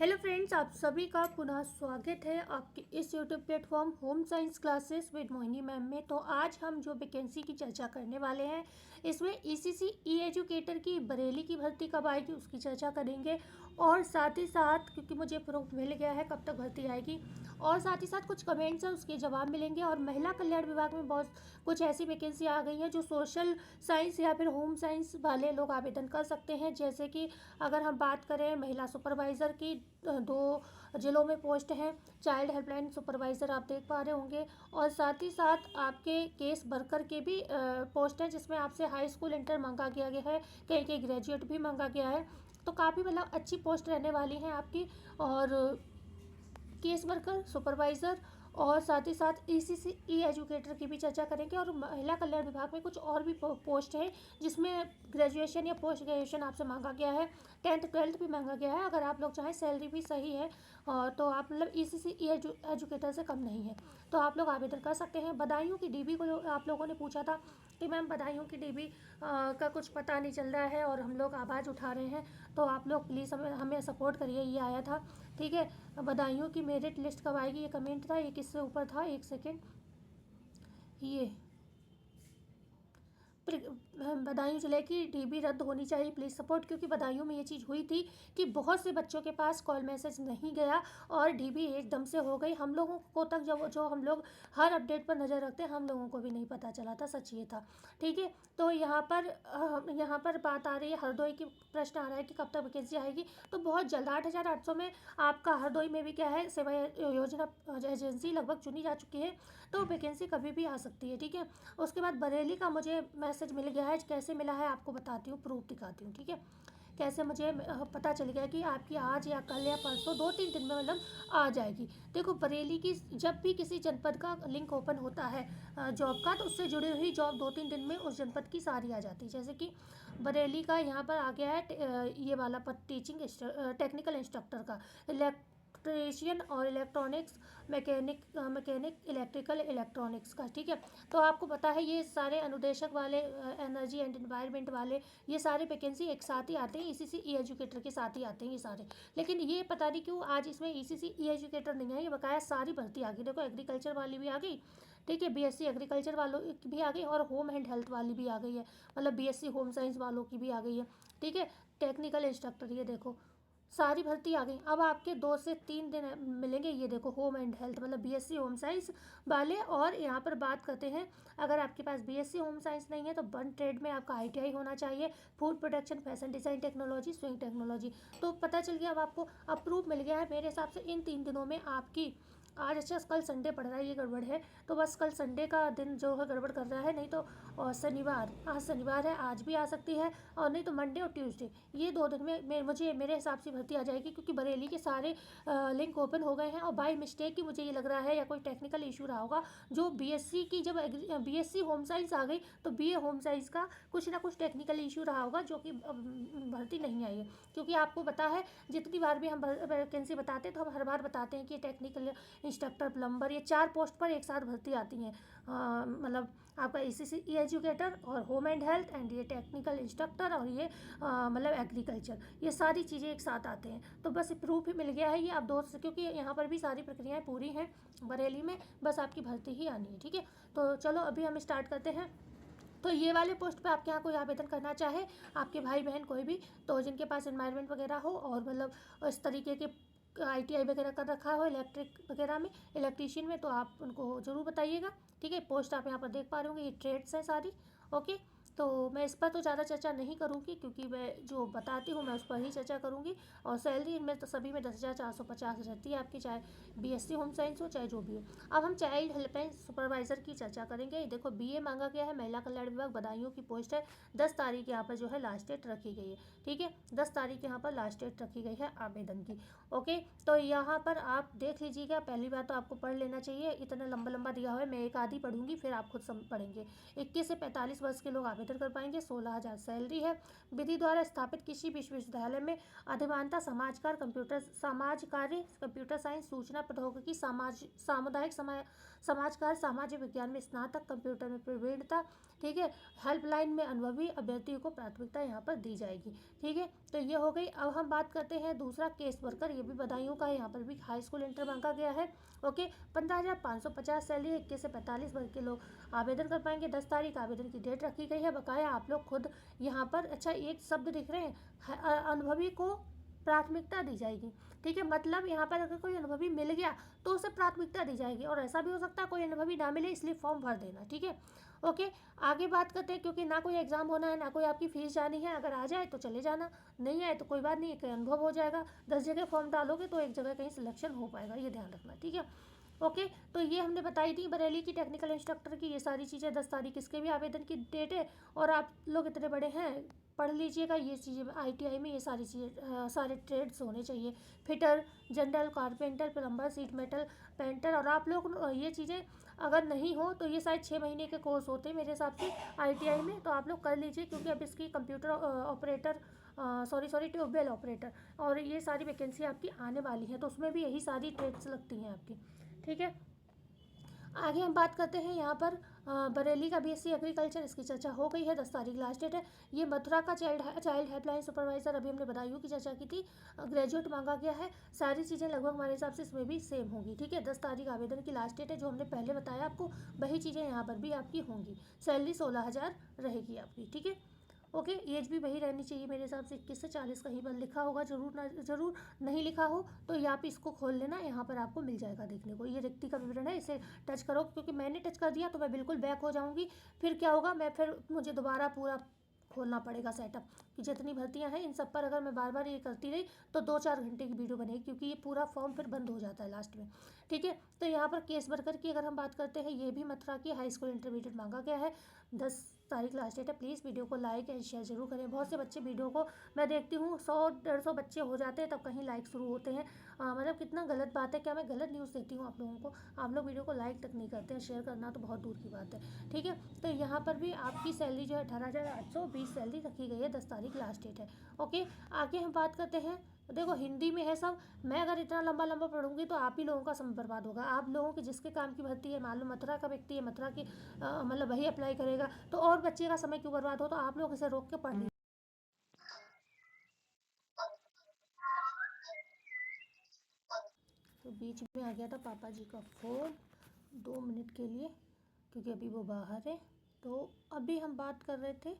Hello friends, आप सभी का पुनः स्वागत है आपके इस YouTube platform home science classes with Mohini ma'am में। तो आज हम जो वैकेंसी की चर्चा करने वाले हैं, इसमें ईसीसी ई एजुकेटर की बरेली की भर्ती कब आएगी उसकी चर्चा करेंगे। और साथ ही साथ, क्योंकि मुझे प्रूफ मिल गया है कब तक भर्ती आएगी, और साथ ही साथ कुछ कमेंट्स हैं उसके जवाब मिलेंगे। और महिला कल्याण विभाग में बहुत कुछ ऐसी वैकेंसी आ गई हैं जो सोशल साइंस या फिर होम साइंस वाले लोग आवेदन कर सकते हैं। जैसे कि अगर हम बात करें महिला सुपरवाइज़र की, 2 जिलों में पोस्ट हैं। चाइल्ड हेल्पलाइन सुपरवाइज़र आप देख पा रहे होंगे, और साथ ही साथ आपके केस वर्कर के भी पोस्ट हैं जिसमें आपसे हाई स्कूल इंटर मांगा गया है, कहीं कहीं ग्रेजुएट भी मांगा गया है। तो काफ़ी मतलब अच्छी पोस्ट रहने वाली हैं आपकी। और केस वर्कर, सुपरवाइज़र और साथ ही साथ ईसीसी ई एजुकेटर की भी चर्चा करेंगे। और महिला कल्याण विभाग में कुछ और भी पोस्ट हैं जिसमें ग्रेजुएशन या पोस्ट ग्रेजुएशन आपसे मांगा गया है, 10th 12th भी मांगा गया है। अगर आप लोग चाहें, सैलरी भी सही है, और तो आप मतलब ईसीसी ई एजुकेटर से कम नहीं है, तो आप लोग आवेदन कर सकते हैं। बदायूं की डीबी को आप लोगों ने पूछा था कि मैम बदायूं की डीबी का कुछ पता नहीं चल रहा है और हम लोग आवाज़ उठा रहे हैं, तो आप लोग प्लीज़ हमें सपोर्ट करिए। ये आया था, ठीक है। बदायूं की मेरिट लिस्ट कब आएगी, ये कमेंट था, ये किससे ऊपर था, एक सेकेंड। ये बदायूं जिले की डीबी रद्द होनी चाहिए, प्लीज़ सपोर्ट। क्योंकि बदायूं में ये चीज़ हुई थी कि बहुत से बच्चों के पास कॉल मैसेज नहीं गया और डीबी एकदम से हो गई। हम लोगों को तक जो हम लोग हर अपडेट पर नज़र रखते हैं, हम लोगों को भी नहीं पता चला था, सच ये था, ठीक है। तो यहाँ पर बात आ रही है हरदोई की, प्रश्न आ रहा है कि कब तक वैकेंसी आएगी। तो बहुत जल्द 8,800 में आपका हरदोई में भी क्या है, सेवा योजना एजेंसी लगभग चुनी जा चुकी है, तो वैकेंसी कभी भी आ सकती है, ठीक है। उसके बाद बरेली का मुझे मैसेज मिल गया है, कैसे मिला है आपको बताती हूँ, प्रूफ दिखाती हूँ, ठीक है। कैसे मुझे पता चल गया कि आपकी आज या कल या परसों 2-3 दिन में मतलब आ जाएगी। देखो, बरेली की जब भी किसी जनपद का लिंक ओपन होता है जॉब का, तो उससे जुड़ी हुई जॉब 2-3 दिन में उस जनपद की सारी आ जाती है। जैसे कि बरेली का यहाँ पर आ गया है ये वाला पद, टीचिंग टेक्निकल इंस्ट्रक्टर का, इलेक्ट्रीशियन और इलेक्ट्रॉनिक्स मैकेनिक इलेक्ट्रिकल इलेक्ट्रॉनिक्स का, ठीक है। तो आपको पता है ये सारे अनुदेशक वाले, एनर्जी एंड एनवायरनमेंट वाले, ये सारे वैकेंसी एक साथ ही आते हैं, ईसीसी ई एजुकेटर के साथ ही आते हैं ये सारे। लेकिन ये पता नहीं क्यों आज इसमें ईसीसी ई एजुकेटर नहीं है, ये बकाया सारी भर्ती आ गई। देखो, एग्रीकल्चर वाली भी आ गई, ठीक है, बीएससी एग्रीकल्चर वालों की भी आ गई, और होम एंड हेल्थ वाली भी आ गई है, मतलब बीएससी होम साइंस वालों की भी आ गई है, ठीक है। टेक्निकल इंस्ट्रक्टर, ये देखो सारी भर्ती आ गई। अब आपके 2 से 3 दिन मिलेंगे। ये देखो, होम एंड हेल्थ मतलब बीएससी होम साइंस वाले। और यहाँ पर बात करते हैं, अगर आपके पास बीएससी होम साइंस नहीं है तो वन ट्रेड में आपका आईटीआई होना चाहिए, food production, fashion design technology, swing technology. तो पता चल गया अब आपको, अप्रूव मिल गया है। मेरे हिसाब से इन 3 दिनों में आपकी, आज अच्छा कल संडे पड़ रहा है, ये गड़बड़ है, तो बस कल संडे का दिन जो है गड़बड़ कर रहा है। नहीं तो शनिवार, आज शनिवार है, आज भी आ सकती है, और नहीं तो मंडे और ट्यूसडे, ये 2 दिन में मुझे मेरे हिसाब से भर्ती आ जाएगी। क्योंकि बरेली के सारे लिंक ओपन हो गए हैं, और बाय मिस्टेक ही मुझे ये लग रहा है, या कोई टेक्निकल इशू रहा होगा, जो बीएससी की जब बीएससी होम साइंस आ गई तो बीए होम साइंस का कुछ ना कुछ टेक्निकल इशू रहा होगा, जो कि भर्ती नहीं आई है। क्योंकि आपको पता है, जितनी बार भी हम वैकेंसी बताते हैं तो हम हर बार बताते हैं कि टेक्निकल इंस्ट्रक्टर, प्लम्बर, ये 4 पोस्ट पर एक साथ भर्ती आती हैं। मतलब आपका ईसीसी ई एजुकेटर और होम एंड हेल्थ एंड ये टेक्निकल इंस्ट्रक्टर और ये मतलब एग्रीकल्चर, ये सारी चीज़ें एक साथ आते हैं। तो बस प्रूफ ही मिल गया है ये, आप दोस्त, क्योंकि यहाँ पर भी सारी प्रक्रियाएं पूरी हैं बरेली में, बस आपकी भर्ती ही आनी है, ठीक है। तो चलो अभी हम स्टार्ट करते हैं। तो ये वाले पोस्ट पे आपके यहाँ कोई आवेदन करना चाहे, आपके भाई बहन कोई भी, तो जिनके पास एनवायरनमेंट वगैरह हो और मतलब इस तरीके के आईटीआई वगैरह कर रखा हो इलेक्ट्रिक वगैरह में, इलेक्ट्रीशियन में, तो आप उनको ज़रूर बताइएगा, ठीक है। पोस्ट आप यहाँ पर देख पा रहे होंगे, ये ट्रेड्स हैं सारी, ओके। तो मैं इस पर तो ज़्यादा चर्चा नहीं करूँगी, क्योंकि मैं जो बताती हूँ मैं उस पर ही चर्चा करूँगी। और सैलरी इनमें तो सभी में 10,450 रहती है आपकी, चाहे बीएससी होम साइंस हो चाहे जो भी हो। अब हम चाइल्ड हेल्पलाइन सुपरवाइज़र की चर्चा करेंगे। देखो, बीए मांगा गया है, महिला कल्याण विभाग, बदायूं की पोस्ट है। 10 तारीख यहाँ पर जो है लास्ट डेट रखी गई है, ठीक है। 10 तारीख यहाँ पर लास्ट डेट रखी गई है आवेदन की, ओके। तो यहाँ पर आप देख लीजिएगा, पहली बार तो आपको पढ़ लेना चाहिए, इतना लंबा लंबा दिया हुआ है, मैं एक आधी पढ़ूंगी, फिर आप खुद पढ़ेंगे। 21 से 45 वर्ष के लोग आवेदन आवेदन कर पाएंगे। 16,000 सैलरी है। विधि द्वारा स्थापित किसी विश्वविद्यालय में अधिमानतः समाजकार, समाज कार्य, कंप्यूटर साइंस, सूचना प्रौद्योगिकी, सामुदायिक समाजकार, सामाजिक विज्ञान में स्नातक, कंप्यूटर में प्रवीणता, ठीक है। हेल्पलाइन में अनुभवी अभ्यर्थियों को प्राथमिकता यहाँ पर दी जाएगी, ठीक है। तो ये हो गई। अब हम बात करते हैं दूसरा केस वर्कर। ये भी बदायूं का है, यहाँ पर भी हाई स्कूल इंटर मांगा गया है। ओके, 15,550 सैलरी, 21 से 45 वर्ग के लोग आवेदन कर पाएंगे। 10 तारीख आवेदन की डेट रखी गई है। बकाया आप लोग खुद यहाँ पर, अच्छा एक शब्द दिख रहे हैं, अनुभवी को प्राथमिकता दी जाएगी, ठीक है। मतलब यहाँ पर अगर कोई अनुभवी मिल गया तो उसे प्राथमिकता दी जाएगी, और ऐसा भी हो सकता है कोई अनुभवी ना मिले, इसलिए फॉर्म भर देना, ठीक है। ओके, आगे बात करते हैं, क्योंकि ना कोई एग्जाम होना है, ना कोई आपकी फीस जानी है। अगर आ जाए तो चले जाना, नहीं आए तो कोई बात नहीं, एक अनुभव हो जाएगा। 10 जगह फॉर्म डालोगे तो एक जगह कहीं सिलेक्शन हो पाएगा, ये ध्यान रखना, ठीक है। ओके, तो ये हमने बताई थी बरेली की टेक्निकल इंस्ट्रक्टर की ये सारी चीज़ें। 10 तारीख इसके भी आवेदन की डेट है। और आप लोग इतने बड़े हैं, पढ़ लीजिएगा ये चीज़ें। ITI में ये सारी चीज़ें, सारे ट्रेड्स होने चाहिए। Fitter, general, carpenter, plumber, seat metal, painter. और आप लोग ये चीज़ें अगर नहीं हो तो ये शायद 6 महीने के कोर्स होते हैं मेरे हिसाब से ITI में, तो आप लोग कर लीजिए, क्योंकि अब इसकी computer operator, sorry tubewell operator, और ये सारी वैकेंसी आपकी आने वाली है, तो उसमें भी यही सारी ट्रेड्स लगती हैं आपकी, ठीक है। आगे हम बात करते हैं यहाँ पर बरेली का BSc एग्रीकल्चर, इसकी चर्चा हो गई है। 10 तारीख लास्ट डेट है। ये मथुरा का चाइल्ड हेल्पलाइन सुपरवाइजर, अभी हमने बदायूं की चर्चा की थी, ग्रेजुएट मांगा गया है। सारी चीज़ें लगभग हमारे हिसाब से इसमें भी सेम होंगी, ठीक है। 10 तारीख आवेदन की लास्ट डेट है। जो हमने पहले बताया आपको वही चीज़ें यहाँ पर भी आपकी होंगी। सैलरी 16,000 रहेगी आपकी, ठीक है। ओके, एज भी वही रहनी चाहिए मेरे हिसाब से, 21 से 40 कहीं पर लिखा होगा, जरूर नहीं लिखा हो तो ये आप इसको खोल लेना, यहाँ पर आपको मिल जाएगा देखने को। ये रिक्ति का विवरण है, इसे टच करो, क्योंकि मैंने टच कर दिया तो मैं बिल्कुल बैक हो जाऊँगी। फिर क्या होगा, मुझे दोबारा पूरा खोलना पड़ेगा सेटअप, कि जितनी भर्तियां हैं इन सब पर अगर मैं बार बार ये करती रही तो 2-4 घंटे की वीडियो बनेगी, क्योंकि ये पूरा फॉर्म फिर बंद हो जाता है लास्ट में, ठीक है। तो यहाँ पर केस वर्कर की अगर हम बात करते हैं, ये भी मथुरा की हाई स्कूल इंटरमीडिएट मांगा गया है। 10 तारीख लास्ट डेट है। प्लीज़ वीडियो को लाइक एंड शेयर जरूर करें। बहुत से बच्चे वीडियो को, मैं देखती हूँ 100-150 बच्चे हो जाते हैं तब कहीं लाइक शुरू होते हैं। मतलब कितना गलत बात है, क्या मैं गलत न्यूज़ देती हूँ आप लोगों को? आप लोग वीडियो को लाइक तक नहीं करते हैं, शेयर करना तो बहुत दूर की बात है, ठीक है। तो यहाँ पर भी आपकी सैलरी जो है 18,820 सैलरी रखी गई है। 10 तारीख लास्ट डेट है। ओके, आगे हम बात करते हैं। देखो हिंदी में है सब, मैं अगर इतना लंबा लंबा पढ़ूंगी तो आप ही लोगों का समय बर्बाद होगा। आप लोगों की जिसके काम की भर्ती है, मान लो मथुरा का व्यक्ति है, मथुरा की मतलब वही अप्लाई करेगा, तो और बच्चे का समय क्यों बर्बाद हो? तो आप लोग इसे रोक के पढ़ लीजिए। तो बीच में आ गया था पापा जी का फ़ोन 2 मिनट के लिए, क्योंकि अभी वो बाहर है। तो अभी हम बात कर रहे थे,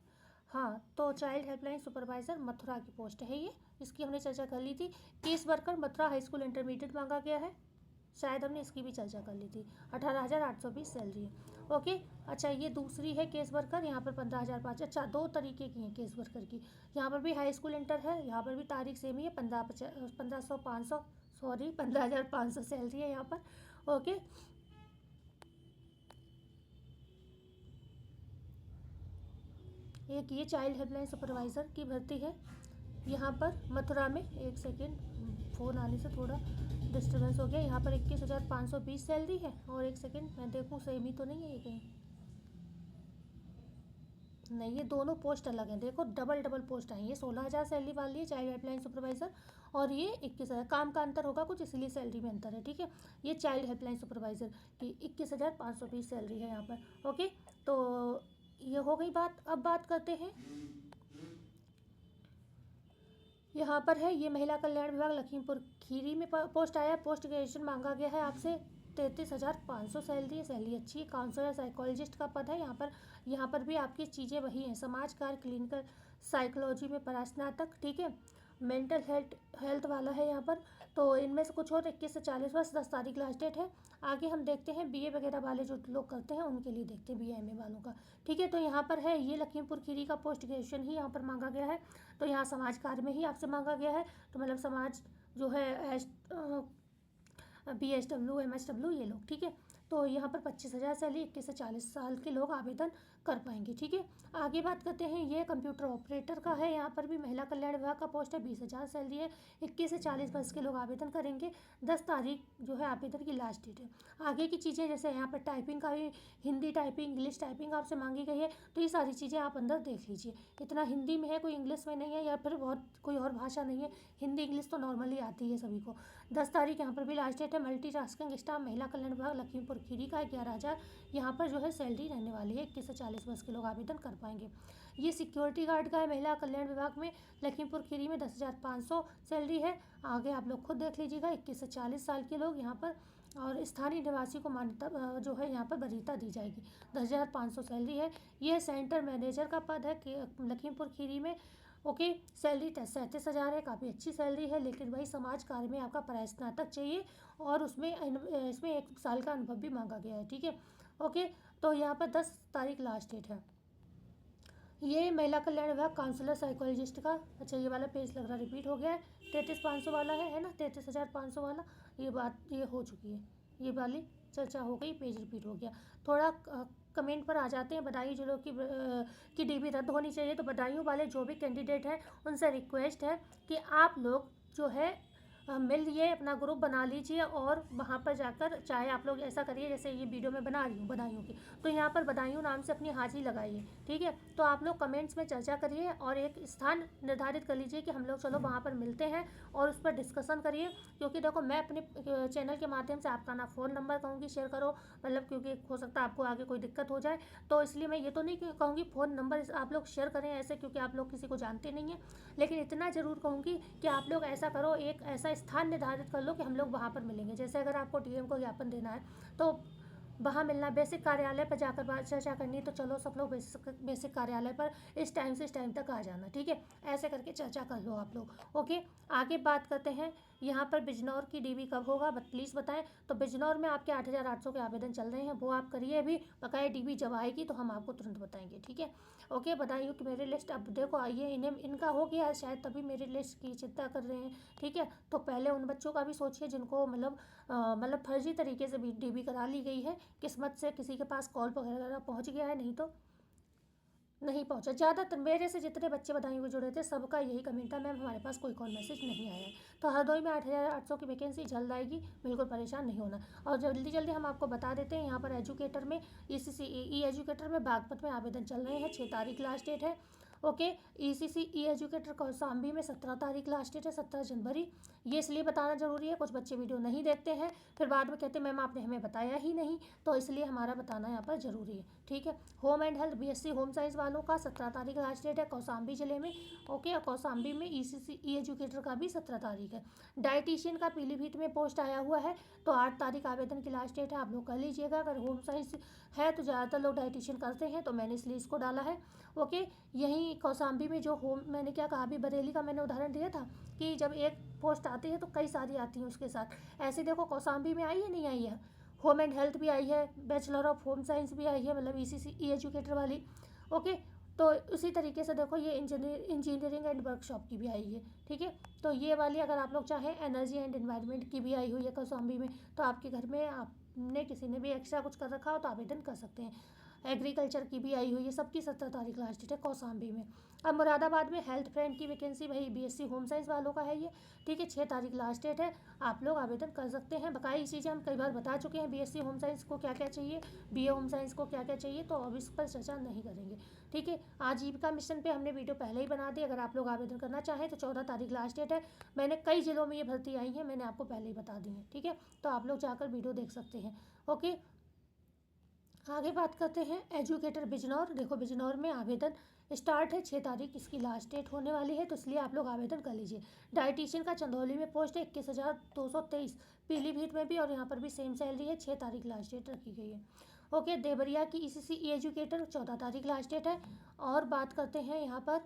हाँ, तो चाइल्ड हेल्पलाइन सुपरवाइज़र मथुरा की पोस्ट है ये, इसकी हमने चर्चा कर ली थी। Case worker Mathura high school intermediate मांगा गया है, शायद हमने इसकी भी चर्चा कर ली थी। 18,820 सैलरी है। ओके, अच्छा ये दूसरी है केस वर्कर, यहाँ पर 15,500। अच्छा 2 तरीके की हैं केस वर्कर की। यहाँ पर भी हाई स्कूल इंटर है, यहाँ पर भी तारीख सेम ही है। 15,500 सैलरी है यहाँ पर। ओके, एक ये चाइल्ड हेल्पलाइन सुपरवाइज़र की भर्ती है यहाँ पर मथुरा में। एक सेकेंड, फ़ोन आने से थोड़ा डिस्टर्बेंस हो गया। यहाँ पर 21,520 सैलरी है। और एक सेकेंड मैं देखूँ सेम ही तो नहीं है ये कहीं, नहीं ये दोनों पोस्ट अलग हैं। देखो डबल पोस्ट आई है। 16,000 सैलरी वाली है चाइल्ड हेल्पलाइन सुपरवाइज़र, और ये 21,000। काम का अंतर होगा कुछ, इसलिए सैलरी में अंतर है, ठीक है। ये चाइल्ड हेल्पलाइन सुपरवाइज़र की 21,520 सैलरी है यहाँ पर। ओके, तो ये हो गई बात। अब बात करते हैं, यहाँ पर है ये महिला कल्याण विभाग लखीमपुर खीरी में पोस्ट आया है। पोस्ट ग्रेजुएशन मांगा गया है आपसे। 33,500 सैलरी है, सैलरी अच्छी है। काउंसलर साइकोलॉजिस्ट का पद है यहाँ पर भी आपकी चीज़ें वही हैं। समाज कार्य, क्लिनिकल साइकोलॉजी में परास्नातक, ठीक है। मेंटल हेल्थ वाला है यहाँ पर। तो इनमें से कुछ और 21 से 40 वर्ष। 10 तारीख लास्ट डेट है। आगे हम देखते हैं BA वगैरह वाले जो लोग करते हैं उनके लिए देखते हैं, BA MA वालों का, ठीक है। तो यहाँ पर है ये लखीमपुर खीरी का पोस्ट ग्रेजुएशन ही यहाँ पर मांगा गया है। तो यहाँ समाज कार्य में ही आपसे मांगा गया है। तो मतलब समाज जो है BSW MSW ये लोग, ठीक है। तो यहाँ पर 25,000 सैलरी, 21 से 40 साल के लोग आवेदन कर पाएंगे। ठीक है, आगे बात करते हैं, ये कंप्यूटर ऑपरेटर का है। यहाँ पर भी महिला कल्याण विभाग का पोस्ट है, 20,000 सैलरी है, 21 से 40 वर्ष के लोग आवेदन करेंगे। 10 तारीख जो है आवेदन की लास्ट डेट है। आगे की चीज़ें जैसे यहाँ पर टाइपिंग का भी, हिंदी टाइपिंग, इंग्लिश टाइपिंग आपसे मांगी गई है, तो ये सारी चीज़ें आप अंदर देख लीजिए। इतना हिंदी में है, कोई इंग्लिश में नहीं है, या फिर बहुत कोई और भाषा नहीं है, हिंदी इंग्लिश तो नॉर्मली आती है सभी को। 10 तारीख यहाँ पर भी लास्ट डेट है। मल्टीटास्किंग स्टाफ महिला कल्याण विभाग लखीमपुर खीरी का 11,000 यहाँ पर जो है सैलरी रहने वाली है। 21 से 40 वर्ष के लोग आवेदन कर पाएंगे। ये सिक्योरिटी गार्ड का है महिला कल्याण विभाग में लखीमपुर खीरी में 10,500 सैलरी है। आगे आप लोग खुद देख लीजिएगा, 21 से 40 साल के लोग यहाँ पर, और स्थानीय निवासी को मान्यता जो है यहाँ पर वरीयता दी जाएगी। 10,500 सैलरी है। यह सेंटर मैनेजर का पद है कि लखीमपुर खीरी में। ओके, सैलरी 37,000 है, काफ़ी अच्छी सैलरी है, लेकिन वही समाज कार्य में आपका परास्नातक चाहिए, और उसमें इसमें 1 साल का अनुभव भी मांगा गया है। ठीक है, ओके, तो यहाँ पर 10 तारीख लास्ट डेट है। ये महिला कल्याण विभाग काउंसलर साइकोलॉजिस्ट का, अच्छा ये वाला पेज लग रहा रिपीट हो गया है, 33,500 वाला है ना, 33,500 वाला, ये बात ये हो चुकी है, ये वाली चर्चा हो गई, पेज रिपीट हो गया। थोड़ा कमेंट पर आ जाते हैं, बदायूं जिलों की डीबी रद्द होनी चाहिए। तो बदायूं वाले जो भी कैंडिडेट हैं उनसे रिक्वेस्ट है कि आप लोग जो है मिलिए, अपना ग्रुप बना लीजिए, और वहाँ पर जाकर चाहे आप लोग ऐसा करिए जैसे ये वीडियो में बना रही हूँ बदायूं की, तो यहाँ पर बदायूं नाम से अपनी हाजिरी लगाइए। ठीक है, तो आप लोग कमेंट्स में चर्चा करिए और एक स्थान निर्धारित कर लीजिए कि हम लोग चलो वहाँ पर मिलते हैं और उस पर डिस्कशन करिए। क्योंकि देखो, मैं अपने चैनल के माध्यम से आपका ना फ़ोन नंबर कहूँगी शेयर करो, मतलब क्योंकि हो सकता है आपको आगे कोई दिक्कत हो जाए, तो इसलिए मैं ये तो नहीं कहूँगी फ़ोन नंबर आप लोग शेयर करें ऐसे, क्योंकि आप लोग किसी को जानते नहीं हैं, लेकिन इतना ज़रूर कहूँगी कि आप लोग ऐसा करो, एक ऐसा स्थान निर्धारित कर लो कि हम लोग वहाँ पर मिलेंगे। जैसे अगर आपको डीएम को ज्ञापन देना है तो वहाँ मिलना, बेसिक कार्यालय पर जाकर बात चर्चा करनी, तो चलो सब लोग बेसिक कार्यालय पर इस टाइम से इस टाइम तक आ जाना। ठीक है, ऐसे करके चर्चा कर लो आप लोग। ओके, आगे बात करते हैं, यहाँ पर बिजनौर की डीबी कब होगा प्लीज़ बताएं। तो बिजनौर में आपके 8,800 के आवेदन चल रहे हैं, वो आप करिए अभी, बकाया डीबी जब आएगी तो हम आपको तुरंत बताएंगे। ठीक है, ओके, बदायूं कि मेरी लिस्ट अब देखो आइए, इन्हें इनका हो गया शायद, तभी मेरी लिस्ट की चिंता कर रहे हैं। ठीक है, तो पहले उन बच्चों का भी सोचिए जिनको मतलब फर्जी तरीके से भी डीबी करा ली गई है, किस्मत से किसी के पास कॉल वगैरह पहुंच गया है, नहीं तो नहीं पहुंचा। ज़्यादातर मेरे से जितने बच्चे बदायूं में जुड़े थे सबका यही कमेंट था, मैम हमारे पास कोई कॉल मैसेज नहीं आया है। तो हरदोई में 8,800 की वैकेंसी जल्द आएगी, बिल्कुल परेशान नहीं होना। और जल्दी जल्दी हम आपको बता देते हैं, यहाँ पर एजुकेटर में ECC ई एजुकेटर में बागपत में आवेदन चल रहे हैं, 6 तारीख लास्ट डेट है। ओके, ECC ई एजुकेटर कौशाम्बी में 17 तारीख लास्ट डेट है, 17 जनवरी। ये इसलिए बताना ज़रूरी है, कुछ बच्चे वीडियो नहीं देखते हैं, फिर बाद में कहते हैं मैम आपने हमें बताया ही नहीं, तो इसलिए हमारा बताना यहाँ पर ज़रूरी है। ठीक है, home and health BSc home science वालों का 17 तारीख लास्ट डेट है कौशाम्बी जिले में। ओके, और कौशाम्बी में ECC ई एजुकेटर का भी 17 तारीख है। डाइटिशियन का पीलीभीत में पोस्ट आया हुआ है, तो 8 तारीख आवेदन की लास्ट डेट है, आप लोग कर लीजिएगा। अगर होम साइंस है तो ज़्यादातर लोग डाइटिशियन करते हैं, तो मैंने इसलिए इसको डाला है। ओके, यहीं कौशाम्बी में जो होम, मैंने क्या कहा अभी बरेली का मैंने उदाहरण दिया था कि जब एक पोस्ट आती है तो कई सारी आती हैं उसके साथ, ऐसे देखो कौशाम्बी में आई है नहीं आई है, होम एंड हेल्थ भी आई है, बैचलर ऑफ होम साइंस भी आई है, मतलब ECC ई एजुकेटर वाली। ओके, तो उसी तरीके से देखो ये इंजीनियरिंग एंड वर्कशॉप की भी आई है। ठीक है, तो ये वाली अगर आप लोग चाहें एनर्जी एंड एनवायरनमेंट की भी आई हुई है कौशाम्बी में, तो आपके घर में आपने किसी ने भी एक्स्ट्रा कुछ कर रखा हो तो आवेदन कर सकते हैं। एग्रीकल्चर की भी आई हुई है, सबकी 17 तारीख लास्ट डेट है कौशाम्बी में। अब मुरादाबाद में हेल्थ फ्रेंड की वैकेंसी वही BSc होम साइंस वालों का है ये। ठीक है, 6 तारीख लास्ट डेट है, आप लोग आवेदन कर सकते हैं। बकाई चीज़ें हम कई बार बता चुके हैं, BSc होम साइंस को क्या क्या चाहिए, BA होम साइंस को क्या क्या चाहिए, तो अब इस पर चर्चा नहीं करेंगे। ठीक है, आजीविका मिशन पे हमने वीडियो पहले ही बना दी, अगर आप लोग आवेदन करना चाहें तो 14 तारीख लास्ट डेट है। मैंने कई जिलों में ये भर्ती आई है, मैंने आपको पहले ही बता दी है। ठीक है, तो आप लोग जाकर वीडियो देख सकते हैं। ओके, आगे बात करते हैं एजुकेटर बिजनौर। देखो बिजनौर में आवेदन स्टार्ट है, 6 तारीख इसकी लास्ट डेट होने वाली है, तो इसलिए आप लोग आवेदन कर लीजिए। डाइटिशियन का चंदौली में पोस्ट है 21,223, पीलीभीत में भी, और यहाँ पर भी सेम सैलरी है, 6 तारीख लास्ट डेट रखी गई है। ओके, देवरिया की ECC ई एजुकेटर 14 तारीख लास्ट डेट है। और बात करते हैं यहाँ पर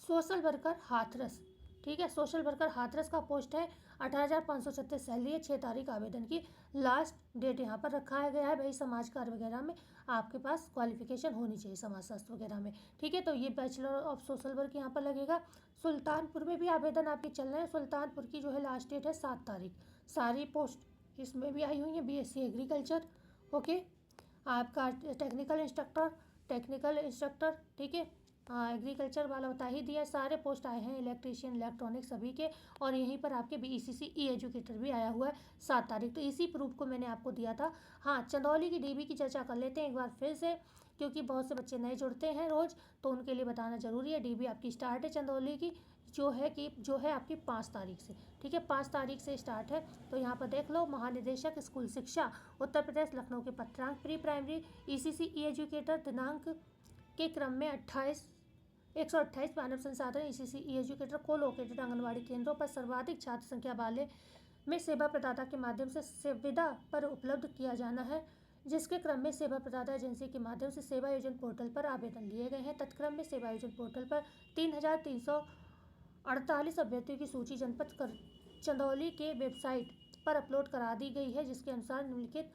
सोशल वर्कर हाथरस, ठीक है। सोशल वर्कर हाथरस का पोस्ट है, 18,536 सैलरी है, 6 तारीख आवेदन की लास्ट डेट यहाँ पर रखा गया है। भाई समाज कार्य वगैरह में आपके पास क्वालिफिकेशन होनी चाहिए, समाज शास्त्र वगैरह में, ठीक है। तो ये बैचलर ऑफ सोशल वर्क यहाँ पर लगेगा। सुल्तानपुर में भी आवेदन आपके चल रहे हैं। सुल्तानपुर की जो है लास्ट डेट है 7 तारीख। सारी पोस्ट इसमें भी आई हुई हैं। BSc agriculture, okay. आपका टेक्निकल इंस्ट्रक्टर, ठीक है। एग्रीकल्चर वाला बता ही दिया। सारे पोस्ट आए हैं, इलेक्ट्रीशियन, इलेक्ट्रॉनिक सभी के। और यहीं पर आपके BECC ई एजुकेटर भी आया हुआ है 7 तारीख। तो इसी प्रूफ को मैंने आपको दिया था। हाँ, चंदौली की DB की चर्चा कर लेते हैं एक बार फिर से, क्योंकि बहुत से बच्चे नए जुड़ते हैं रोज़, तो उनके लिए बताना ज़रूरी है। DB आपकी स्टार्ट है चंदौली की, जो है आपकी 5 तारीख से, ठीक है। 5 तारीख से स्टार्ट है। तो यहाँ पर देख लो, महानिदेशक स्कूल शिक्षा उत्तर प्रदेश लखनऊ के पत्रांक प्री प्राइमरी ECC ई एजुकेटर दिनांक के क्रम में 128 मानव संसाधन ECC ई एजुकेटर को लोकेटेड आंगनबाड़ी केंद्रों पर सर्वाधिक छात्र संख्या वाले में सेवा प्रदाता के माध्यम से सुविधा पर उपलब्ध किया जाना है, जिसके क्रम में सेवा प्रदाता एजेंसी के माध्यम से सेवा योजन पोर्टल पर आवेदन लिए गए हैं। तत्क्रम में सेवा योजन पोर्टल पर 3,348 अभ्यर्थियों की सूची जनपद चंदौली के वेबसाइट पर अपलोड करा दी गई है, जिसके अनुसार निम्नलिखित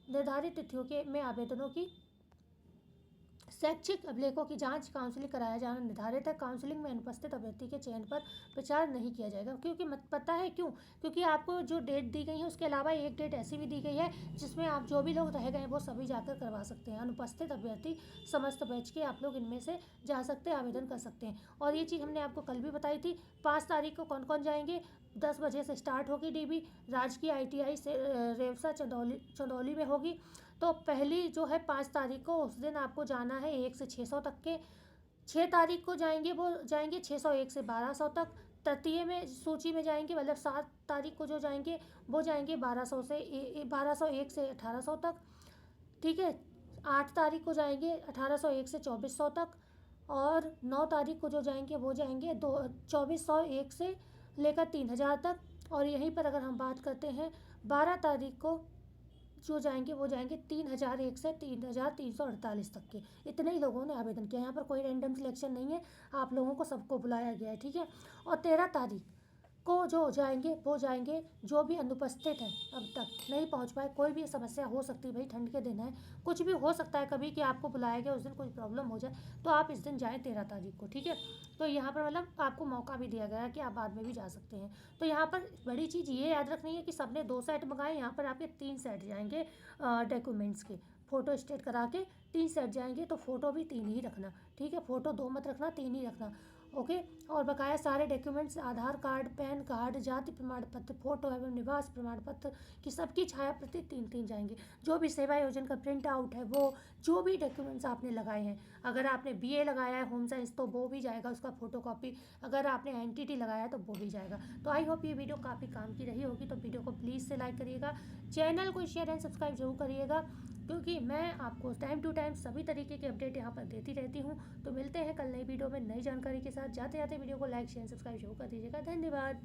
निर्धारित तिथियों के में आवेदनों की शैक्षिक अभिलेखों की जांच काउंसलिंग कराया जाना निर्धारित है। काउंसलिंग में अनुपस्थित अभ्यर्थी के चयन पर विचार नहीं किया जाएगा, क्योंकि पता है क्यों? क्योंकि आपको जो डेट दी गई है उसके अलावा एक डेट ऐसी भी दी गई है जिसमें आप जो भी लोग रह गए हैं वो सभी जाकर करवा सकते हैं। अनुपस्थित अभ्यर्थी समस्त बैच के आप लोग इनमें से जा सकते हैं, आवेदन कर सकते हैं। और ये चीज़ हमने आपको कल भी बताई थी। 5 तारीख को कौन कौन जाएंगे? 10 बजे से स्टार्ट होगी DB। राजकीय ITI से रेवसा चंदौली में होगी। तो पहली जो है 5 तारीख को, उस दिन आपको जाना है 1 से 600 तक के। 6 तारीख को जाएंगे, वो जाएंगे 601 से 1200 तक। तृतीय में सूची में जाएंगे, मतलब 7 तारीख को जो जाएंगे वो जाएंगे 1201 से 1800 तक, ठीक है। 8 तारीख को जाएंगे 1801 से 2400 तक। और 9 तारीख को जो जाएंगे वो जाएंगे 2401 से लेकर 3000 तक। और यहीं पर अगर हम बात करते हैं 12 तारीख को जो जाएंगे वो जाएंगे 3001 से 3348 तक के। इतने ही लोगों ने आवेदन किया। यहाँ पर कोई रैंडम सिलेक्शन नहीं है, आप लोगों को सबको बुलाया गया है, ठीक है। और 13 तारीख को जो जाएंगे वो जाएंगे जो भी अनुपस्थित है, अब तक नहीं पहुंच पाए। कोई भी समस्या हो सकती है भाई, ठंड के दिन है, कुछ भी हो सकता है कभी कि आपको बुलाया गया उस दिन कोई प्रॉब्लम हो जाए, तो आप इस दिन जाएं 13 तारीख को, ठीक है। तो यहाँ पर मतलब आपको मौका भी दिया गया है कि आप बाद में भी जा सकते हैं। तो यहाँ पर बड़ी चीज़ ये याद रखनी है कि सबने 2 सेट मंगाए, यहाँ पर आपके 3 सेट जाएंगे डॉक्यूमेंट्स के। फ़ोटो स्टेट करा के 3 सेट जाएंगे, तो फ़ोटो भी 3 ही रखना, ठीक है। फ़ोटो 2 मत रखना, 3 ही रखना, ओके। और बकाया सारे डॉक्यूमेंट्स, आधार कार्ड, पैन कार्ड, जाति प्रमाण पत्र, फोटो एवं निवास प्रमाण पत्र की सबकी छाया प्रति 3-3 जाएंगे। जो भी सेवा योजना का प्रिंट आउट है, वो जो भी डॉक्यूमेंट्स आपने लगाए हैं, अगर आपने BA लगाया है होम साइंस तो वो भी जाएगा, उसका फोटोकॉपी। अगर आपने NTT लगाया है तो वो भी जाएगा। तो आई होप ये वीडियो काफ़ी काम की रही होगी। तो वीडियो को प्लीज़ से लाइक करिएगा, चैनल को शेयर एंड सब्सक्राइब जरूर करिएगा, क्योंकि मैं आपको टाइम टू टाइम सभी तरीके के अपडेट यहाँ पर देती रहती हूँ। तो मिलते हैं कल नई वीडियो में नई जानकारी के साथ। जाते जाते वीडियो को लाइक शेयर सब्सक्राइब जरूर कर दीजिएगा। धन्यवाद।